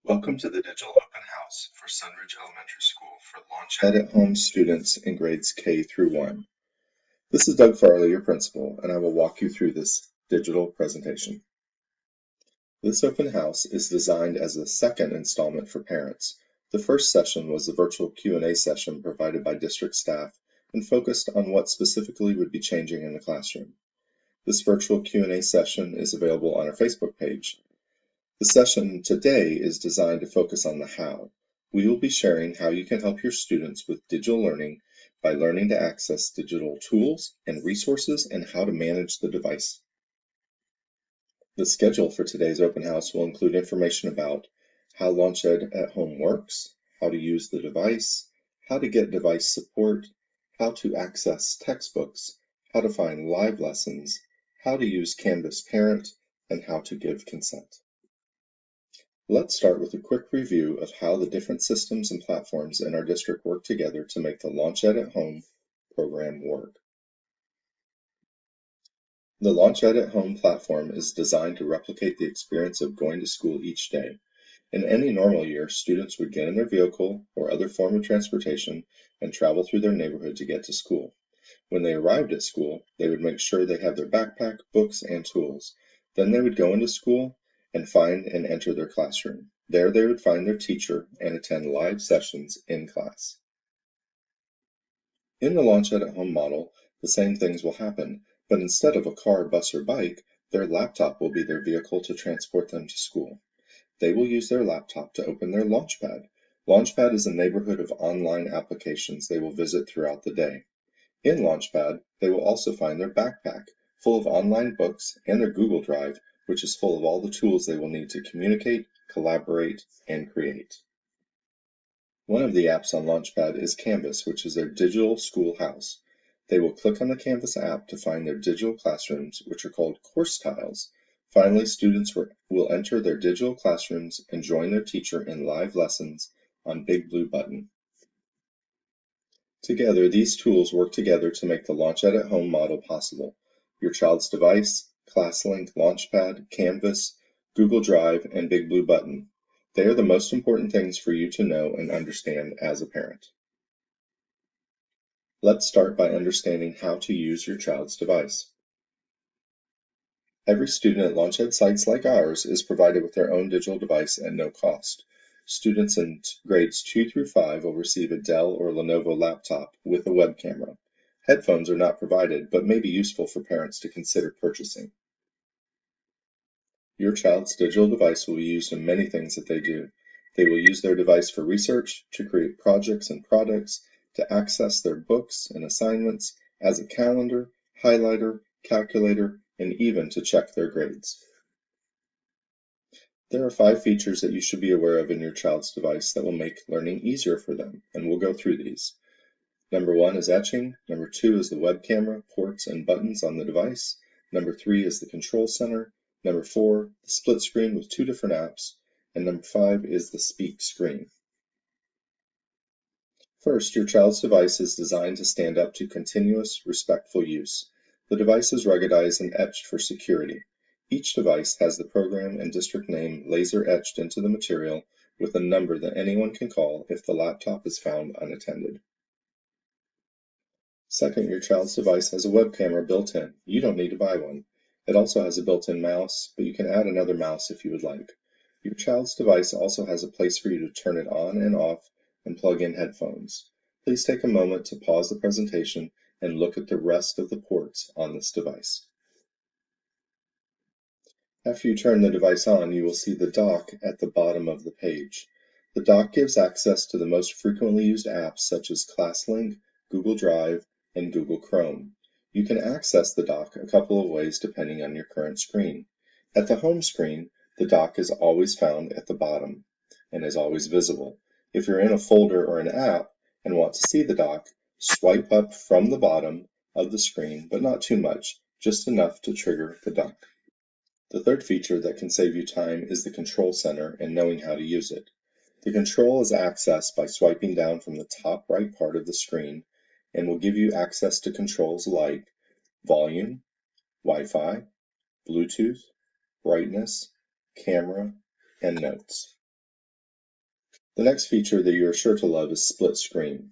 Welcome to the Digital Open House for Sunridge Elementary School for LaunchED at home students in grades K through 1. This is Doug Farley, your principal, and I will walk you through this digital presentation. This open house is designed as a second installment for parents. The first session was the virtual Q&A session provided by district staff and focused on what specifically would be changing in the classroom. This virtual Q&A session is available on our Facebook page. The session today is designed to focus on the how. We will be sharing how you can help your students with digital learning by learning to access digital tools and resources and how to manage the device. The schedule for today's open house will include information about how LaunchED at home works, how to use the device, how to get device support, how to access textbooks, how to find live lessons, how to use Canvas Parent, and how to give consent. Let's start with a quick review of how the different systems and platforms in our district work together to make the LaunchED at Home program work. The LaunchED at Home platform is designed to replicate the experience of going to school each day. In any normal year, students would get in their vehicle or other form of transportation and travel through their neighborhood to get to school. When they arrived at school, they would make sure they had their backpack, books, and tools. Then they would go into school and find and enter their classroom. There they would find their teacher and attend live sessions in class. In the LaunchED at Home model, the same things will happen, but instead of a car, bus, or bike, their laptop will be their vehicle to transport them to school. They will use their laptop to open their Launchpad. Launchpad is a neighborhood of online applications they will visit throughout the day. In Launchpad, they will also find their backpack, full of online books, and their Google Drive, which is full of all the tools they will need to communicate, collaborate, and create. One of the apps on Launchpad is Canvas, which is their digital schoolhouse. They will click on the Canvas app to find their digital classrooms, which are called course tiles. Finally, students will enter their digital classrooms and join their teacher in live lessons on Big Blue Button. Together, these tools work together to make the LaunchED at Home model possible. Your child's device, ClassLink, Launchpad, Canvas, Google Drive, and Big Blue Button. They are the most important things for you to know and understand as a parent. Let's start by understanding how to use your child's device. Every student at LaunchED sites like ours is provided with their own digital device at no cost. Students in grades 2 through 5 will receive a Dell or Lenovo laptop with a web camera. Headphones are not provided, but may be useful for parents to consider purchasing. Your child's digital device will be used in many things that they do. They will use their device for research, to create projects and products, to access their books and assignments, as a calendar, highlighter, calculator, and even to check their grades. There are 5 features that you should be aware of in your child's device that will make learning easier for them, and we'll go through these. Number 1 is etching. Number 2 is the web camera, ports, and buttons on the device. Number 3 is the control center. Number 4, the split screen with 2 different apps. And number 5 is the speak screen. First, your child's device is designed to stand up to continuous, respectful use. The device is ruggedized and etched for security. Each device has the program and district name laser etched into the material with a number that anyone can call if the laptop is found unattended. Second, your child's device has a web camera built in. You don't need to buy one. It also has a built-in mouse, but you can add another mouse if you would like. Your child's device also has a place for you to turn it on and off and plug in headphones. Please take a moment to pause the presentation and look at the rest of the ports on this device. After you turn the device on, you will see the dock at the bottom of the page. The dock gives access to the most frequently used apps such as ClassLink, Google Drive, and Google Chrome. You can access the dock a couple of ways depending on your current screen. At the home screen, the dock is always found at the bottom and is always visible. If you're in a folder or an app and want to see the dock, swipe up from the bottom of the screen, but not too much, just enough to trigger the dock. The third feature that can save you time is the control center and knowing how to use it. The control is accessed by swiping down from the top right part of the screen and will give you access to controls like volume, Wi-Fi, Bluetooth, brightness, camera, and notes. The next feature that you are sure to love is split screen.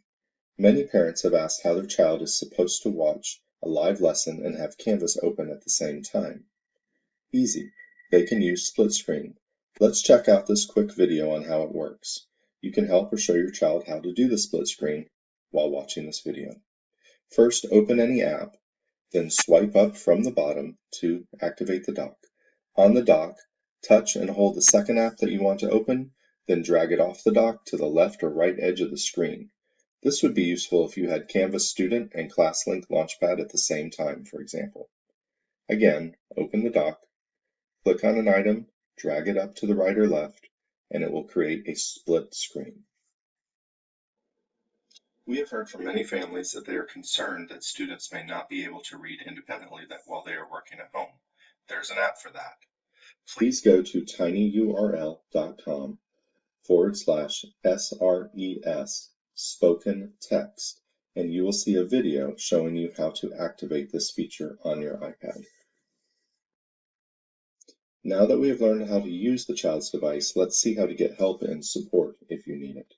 Many parents have asked how their child is supposed to watch a live lesson and have Canvas open at the same time. Easy. They can use split screen. Let's check out this quick video on how it works. You can help or show your child how to do the split screen while watching this video. First, open any app, then swipe up from the bottom to activate the dock. On the dock, touch and hold the second app that you want to open, then drag it off the dock to the left or right edge of the screen. This would be useful if you had Canvas Student and ClassLink Launchpad at the same time, for example. Again, open the dock, click on an item, drag it up to the right or left, and it will create a split screen. We have heard from many families that they are concerned that students may not be able to read independently while they are working at home. There's an app for that. Please go to tinyurl.com/SRES spoken text, and you will see a video showing you how to activate this feature on your iPad. Now that we have learned how to use the child's device, let's see how to get help and support if you need it.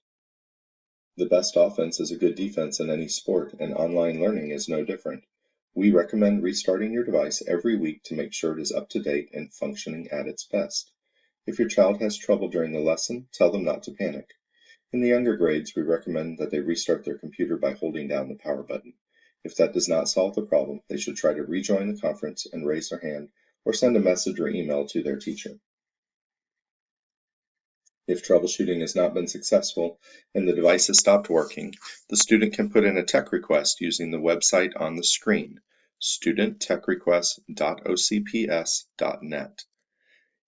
The best offense is a good defense in any sport, and online learning is no different. We recommend restarting your device every week to make sure it is up to date and functioning at its best. If your child has trouble during the lesson, tell them not to panic. In the younger grades, we recommend that they restart their computer by holding down the power button. If that does not solve the problem, they should try to rejoin the conference and raise their hand or send a message or email to their teacher. If troubleshooting has not been successful and the device has stopped working, the student can put in a tech request using the website on the screen, studenttechrequest.ocps.net.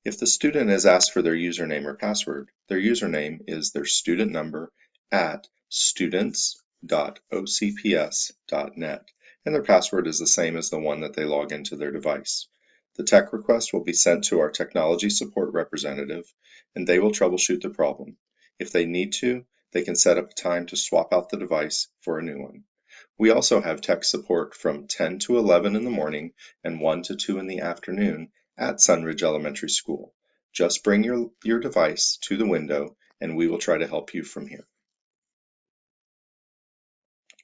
If the student is asked for their username or password, their username is their student number at students.ocps.net, and their password is the same as the one that they log into their device. The tech request will be sent to our technology support representative, and they will troubleshoot the problem. If they need to, they can set up a time to swap out the device for a new one. We also have tech support from 10 to 11 in the morning and 1 to 2 in the afternoon at Sunridge Elementary School. Just bring your device to the window and we will try to help you from here.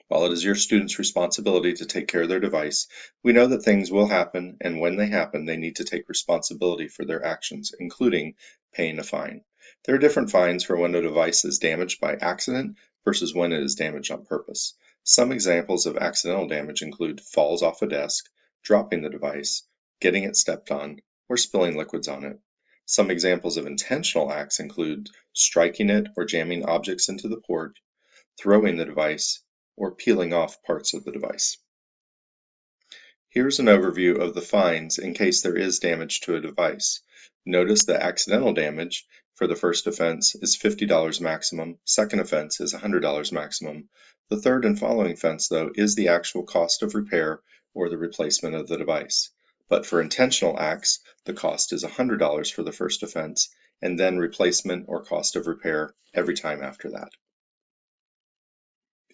While it is your student's responsibility to take care of their device, we know that things will happen, and when they happen, they need to take responsibility for their actions, including paying a fine. There are different fines for when a device is damaged by accident versus when it is damaged on purpose. Some examples of accidental damage include falls off a desk, dropping the device, getting it stepped on, or spilling liquids on it. Some examples of intentional acts include striking it or jamming objects into the port, throwing the device, or peeling off parts of the device. Here's an overview of the fines in case there is damage to a device. Notice that accidental damage for the first offense is $50 maximum, second offense is $100 maximum. The third and following offense, though, is the actual cost of repair or the replacement of the device. But for intentional acts, the cost is $100 for the first offense, and then replacement or cost of repair every time after that.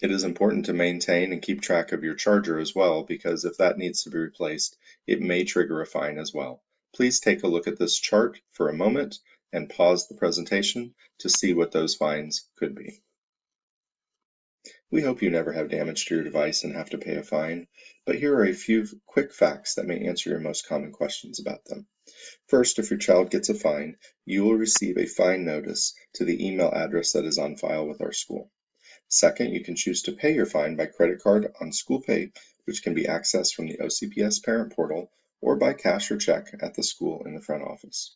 It is important to maintain and keep track of your charger as well, because if that needs to be replaced, it may trigger a fine as well. Please take a look at this chart for a moment and pause the presentation to see what those fines could be. We hope you never have damage to your device and have to pay a fine, but here are a few quick facts that may answer your most common questions about them. First, if your child gets a fine, you will receive a fine notice to the email address that is on file with our school. Second, you can choose to pay your fine by credit card on School Pay, which can be accessed from the OCPS parent portal, or by cash or check at the school in the front office.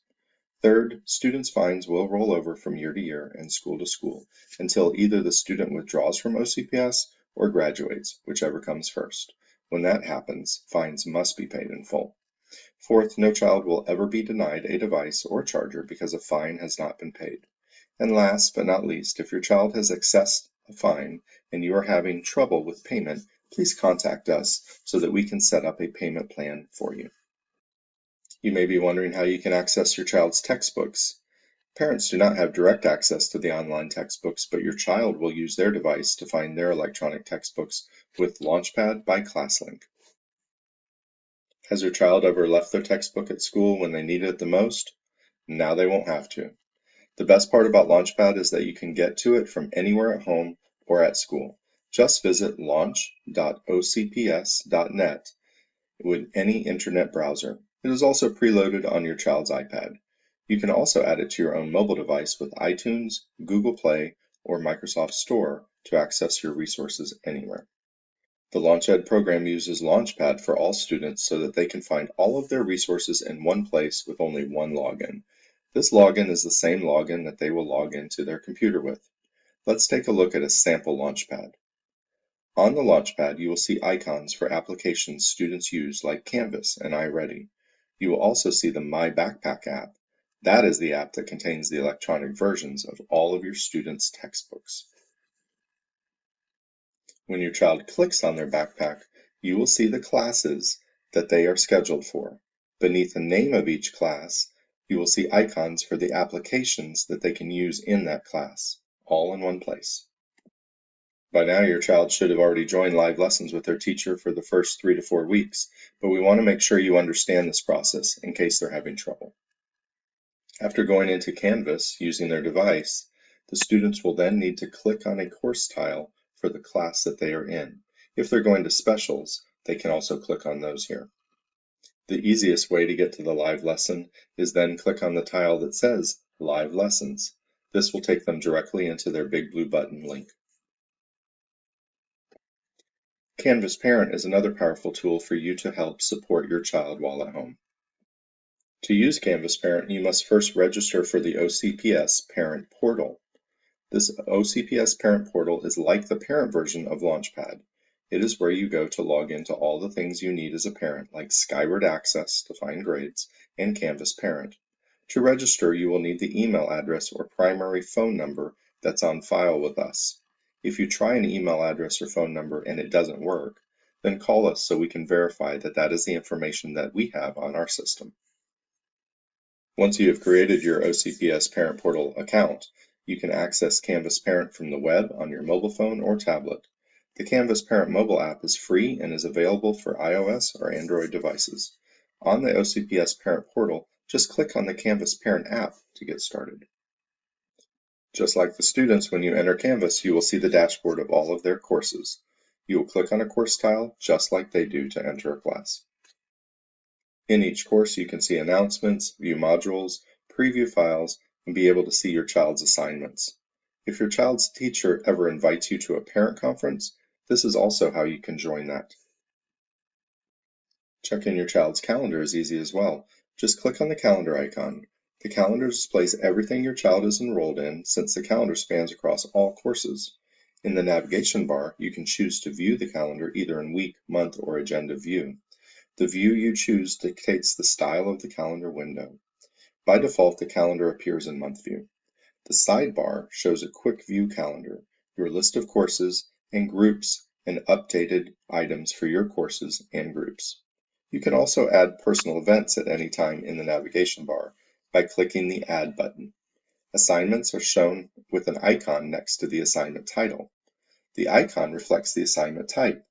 Third, students' fines will roll over from year to year and school to school until either the student withdraws from OCPS or graduates, whichever comes first. When that happens, fines must be paid in full. Fourth, no child will ever be denied a device or charger because a fine has not been paid. And last but not least, if your child has accessed a fine and you are having trouble with payment, please contact us so that we can set up a payment plan for you. You may be wondering how you can access your child's textbooks. Parents do not have direct access to the online textbooks, but your child will use their device to find their electronic textbooks with Launchpad by ClassLink. Has your child ever left their textbook at school when they needed it the most? Now they won't have to. The best part about Launchpad is that you can get to it from anywhere at home or at school. Just visit launch.ocps.net with any internet browser. It is also preloaded on your child's iPad. You can also add it to your own mobile device with iTunes, Google Play, or Microsoft Store to access your resources anywhere. The LaunchED program uses Launchpad for all students so that they can find all of their resources in one place with only one login. This login is the same login that they will log into their computer with. Let's take a look at a sample Launchpad. On the Launchpad, you will see icons for applications students use like Canvas and iReady. You will also see the My Backpack app. That is the app that contains the electronic versions of all of your students' textbooks. When your child clicks on their backpack, you will see the classes that they are scheduled for. Beneath the name of each class, you will see icons for the applications that they can use in that class, all in one place. By now, your child should have already joined live lessons with their teacher for the first 3 to 4 weeks, but we want to make sure you understand this process in case they're having trouble. After going into Canvas using their device, the students will then need to click on a course tile for the class that they are in. If they're going to specials, they can also click on those here. The easiest way to get to the live lesson is then click on the tile that says Live Lessons. This will take them directly into their big blue button link. Canvas Parent is another powerful tool for you to help support your child while at home. To use Canvas Parent, you must first register for the OCPS Parent Portal. This OCPS Parent Portal is like the parent version of Launchpad. It is where you go to log into all the things you need as a parent, like Skyward Access to find grades and Canvas Parent. To register, you will need the email address or primary phone number that's on file with us. If you try an email address or phone number and it doesn't work, then call us so we can verify that that is the information that we have on our system. Once you have created your OCPS Parent Portal account, you can access Canvas Parent from the web on your mobile phone or tablet. The Canvas Parent mobile app is free and is available for iOS or Android devices. On the OCPS Parent Portal, just click on the Canvas Parent app to get started. Just like the students, when you enter Canvas, you will see the dashboard of all of their courses. You will click on a course tile just like they do to enter a class. In each course, you can see announcements, view modules, preview files, and be able to see your child's assignments. If your child's teacher ever invites you to a parent conference, this is also how you can join that. Checking your child's calendar is easy as well. Just click on the calendar icon. The calendar displays everything your child is enrolled in since the calendar spans across all courses. In the navigation bar, you can choose to view the calendar either in week, month, or agenda view. The view you choose dictates the style of the calendar window. By default, the calendar appears in month view. The sidebar shows a quick view calendar, your list of courses, and groups and updated items for your courses and groups. You can also add personal events at any time in the navigation bar by clicking the Add button. Assignments are shown with an icon next to the assignment title. The icon reflects the assignment type.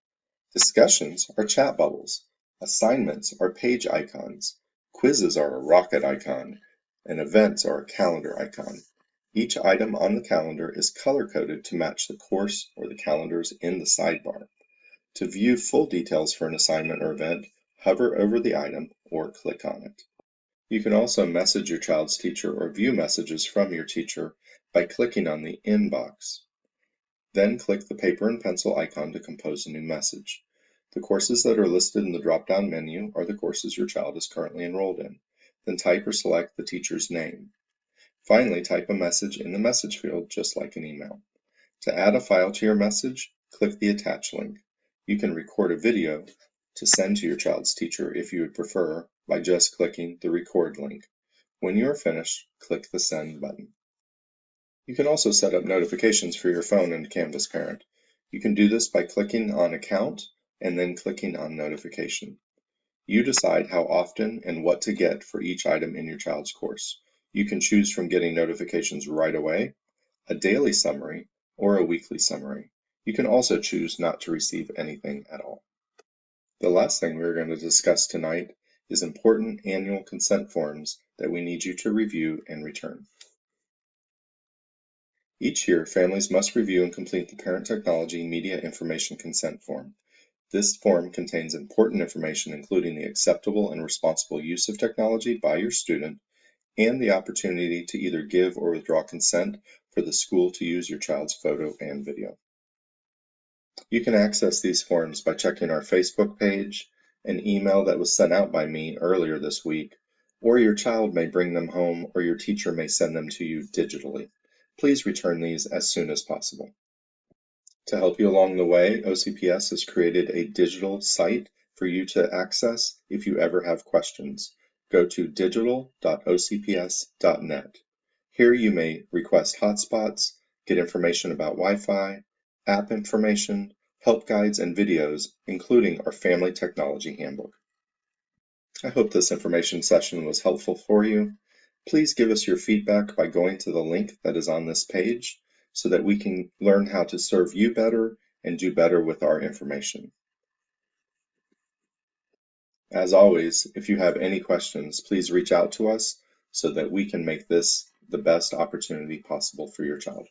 Discussions are chat bubbles. Assignments are page icons. Quizzes are a rocket icon. And events are a calendar icon. Each item on the calendar is color-coded to match the course or the calendars in the sidebar. To view full details for an assignment or event, hover over the item or click on it. You can also message your child's teacher or view messages from your teacher by clicking on the inbox. Then click the paper and pencil icon to compose a new message. The courses that are listed in the drop-down menu are the courses your child is currently enrolled in. Then type or select the teacher's name. Finally, type a message in the message field just like an email. To add a file to your message, click the attach link. You can record a video to send to your child's teacher if you would prefer by just clicking the record link. When you are finished, click the send button. You can also set up notifications for your phone in Canvas Parent. You can do this by clicking on Account and then clicking on Notification. You decide how often and what to get for each item in your child's course. You can choose from getting notifications right away, a daily summary, or a weekly summary. You can also choose not to receive anything at all. The last thing we're going to discuss tonight is important annual consent forms that we need you to review and return. Each year, families must review and complete the Parent Technology Media Information Consent Form. This form contains important information including the acceptable and responsible use of technology by your student and the opportunity to either give or withdraw consent for the school to use your child's photo and video. You can access these forms by checking our Facebook page, an email that was sent out by me earlier this week, or your child may bring them home or your teacher may send them to you digitally. Please return these as soon as possible. To help you along the way, OCPS has created a digital site for you to access if you ever have questions. Go to digital.ocps.net. Here you may request hotspots, get information about Wi-Fi, app information, help guides, and videos, including our Family Technology Handbook. I hope this information session was helpful for you. Please give us your feedback by going to the link that is on this page so that we can learn how to serve you better and do better with our information. As always, if you have any questions, please reach out to us so that we can make this the best opportunity possible for your child.